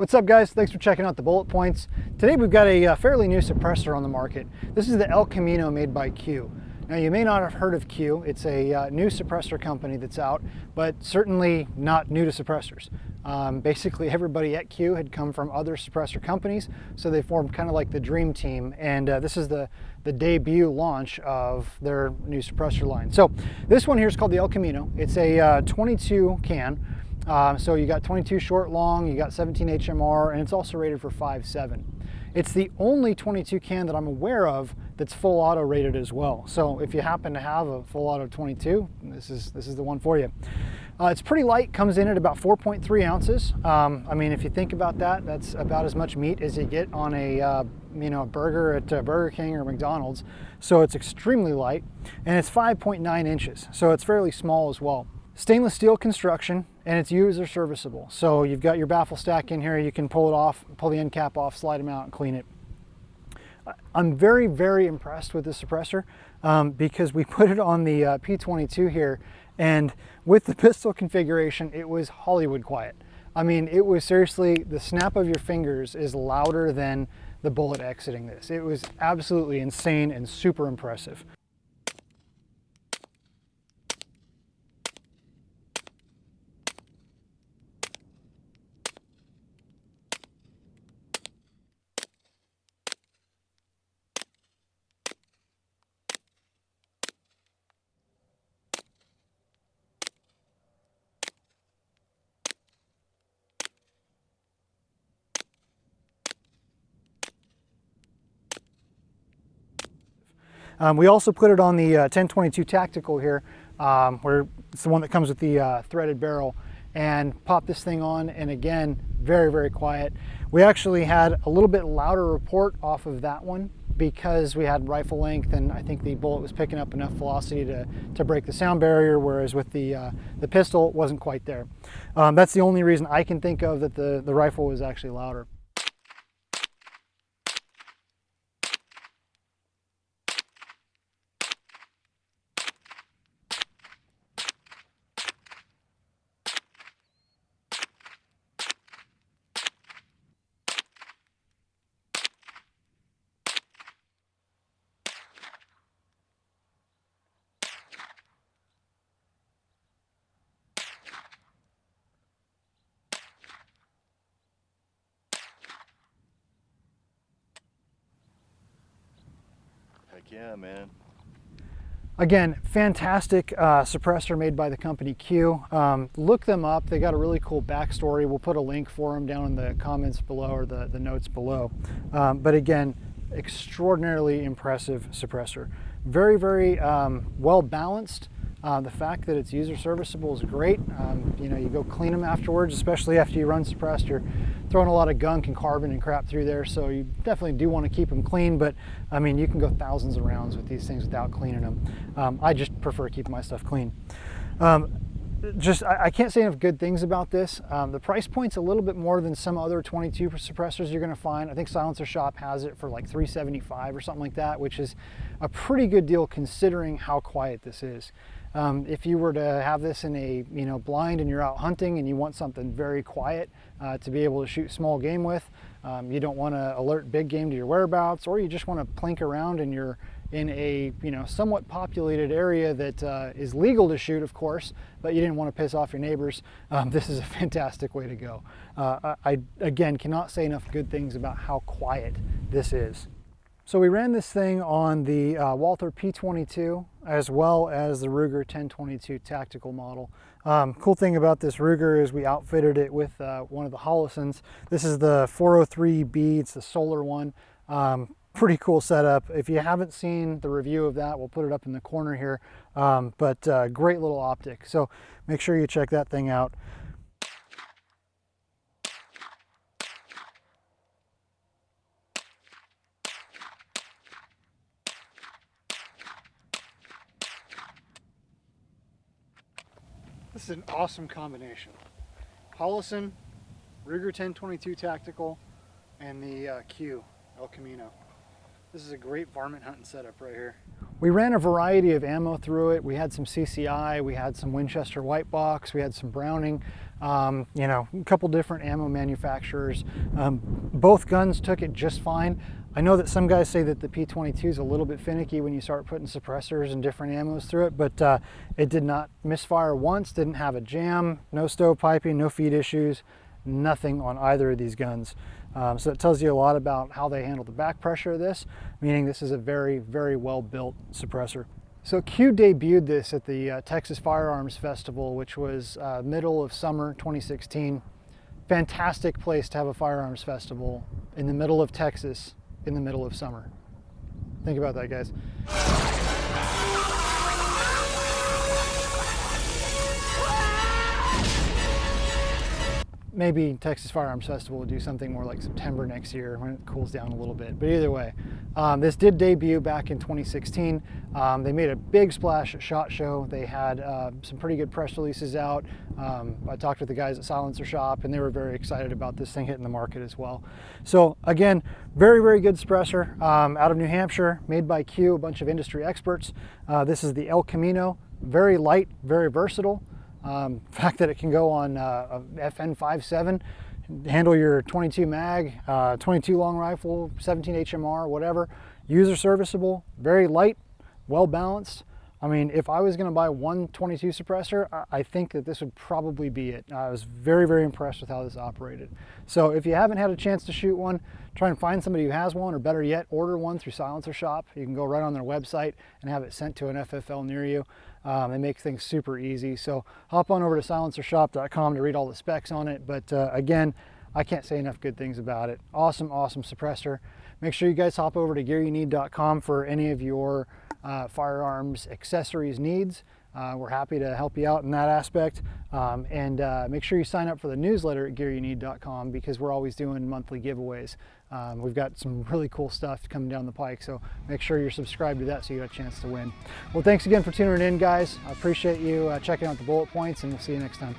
What's up guys, thanks for checking out the bullet points. Today we've got a fairly new suppressor on the market. This is the El Camino made by Q. Now you may not have heard of Q, it's a new suppressor company that's out, but certainly not new to suppressors. Basically everybody at Q had come from other suppressor companies, so they formed kind of like the dream team, and this is the debut launch of their new suppressor line. So this one here is called the El Camino. It's a 22 can. So you got 22 short long, you got 17 HMR, and it's also rated for 5.7. It's the only 22 can that I'm aware of that's full auto rated as well. So if you happen to have a full auto 22, this is the one for you. It's pretty light, comes in at about 4.3 ounces. I mean, if you think about that, that's about as much meat as you get on a burger at Burger King or McDonald's. So it's extremely light, and it's 5.9 inches, so it's fairly small as well. Stainless steel construction, and it's user serviceable. So you've got your baffle stack in here, you can pull it off, pull the end cap off, slide them out and clean it. I'm very, very impressed with this suppressor because we put it on the P22 here, and with the pistol configuration, it was Hollywood quiet. I mean, it was seriously, the snap of your fingers is louder than the bullet exiting this. It was absolutely insane and super impressive. We also put it on the 1022 Tactical here, where it's the one that comes with the threaded barrel, and pop this thing on, and again, very, very quiet. We actually had a little bit louder report off of that one because we had rifle length, and I think the bullet was picking up enough velocity to break the sound barrier, whereas with the pistol, it wasn't quite there. That's the only reason I can think of that the rifle was actually louder. Heck yeah, man. Again, fantastic suppressor made by the company Q. Look them up. They got a really cool backstory. We'll put a link for them down in the comments below, or the notes below. But again, extraordinarily impressive suppressor. Very, very well balanced. The fact that it's user serviceable is great. You go clean them afterwards, especially after you run suppressed. You're throwing a lot of gunk and carbon and crap through there, so you definitely do want to keep them clean, but I mean, you can go thousands of rounds with these things without cleaning them. I just prefer keeping my stuff clean. I can't say enough good things about this. The price point's a little bit more than some other 22 suppressors you're going to find. I think Silencer Shop has it for like $375 or something like that, which is a pretty good deal considering how quiet this is. If you were to have this in a blind and you're out hunting and you want something very quiet to be able to shoot small game with, you don't want to alert big game to your whereabouts, or you just want to plink around and you're in a somewhat populated area that is legal to shoot, of course, but you didn't want to piss off your neighbors, this is a fantastic way to go. I again cannot say enough good things about how quiet this is. So we ran this thing on the Walther P22 as well as the Ruger 1022 tactical model. Cool thing about this Ruger is we outfitted it with one of the Hollisons. This is the 403B, it's the solar one. Pretty cool setup. If you haven't seen the review of that, we'll put it up in the corner here. But great little optic. So make sure you check that thing out. This is an awesome combination. Hollison, Ruger 1022 tactical, and the Q, El Camino. This is a great varmint hunting setup right here. We ran a variety of ammo through it. We had some CCI, we had some Winchester white box, we had some Browning. You know, a couple different ammo manufacturers. Both guns took it just fine. I know that some guys say that the P22 is a little bit finicky when you start putting suppressors and different ammos through it, but it did not misfire once, didn't have a jam, no stovepiping, no feed issues, nothing on either of these guns. So it tells you a lot about how they handle the back pressure of this, meaning this is a very, very well built suppressor. So Q debuted this at the Texas Firearms Festival, which was middle of summer 2016. Fantastic place to have a firearms festival in the middle of Texas in the middle of summer. Think about that, guys. Maybe Texas Firearms Festival will do something more like September next year when it cools down a little bit. But either way, this did debut back in 2016. They made a big splash at SHOT Show. They had some pretty good press releases out. I talked with the guys at Silencer Shop, and they were very excited about this thing hitting the market as well. So again, very, very good suppressor out of New Hampshire, made by Q, a bunch of industry experts. This is the El Camino, very light, very versatile. The fact that it can go on a FN57, handle your 22 mag, 22 long rifle, 17 HMR, whatever. User serviceable, very light, well balanced. I mean, if I was going to buy one 22 suppressor, I think that this would probably be it. I was very, very impressed with how this operated. So if you haven't had a chance to shoot one, try and find somebody who has one, or better yet, order one through Silencer Shop. You can go right on their website and have it sent to an FFL near you. They make things super easy. So hop on over to silencershop.com to read all the specs on it. But again, I can't say enough good things about it. Awesome, awesome suppressor. Make sure you guys hop over to gearyouneed.com for any of your firearms accessories needs. We're happy to help you out in that aspect. And make sure you sign up for the newsletter at gearyouneed.com, because we're always doing monthly giveaways. We've got some really cool stuff coming down the pike, so make sure you're subscribed to that so you got a chance to win. Well, thanks again for tuning in, guys. I appreciate you checking out the bullet points, and we'll see you next time.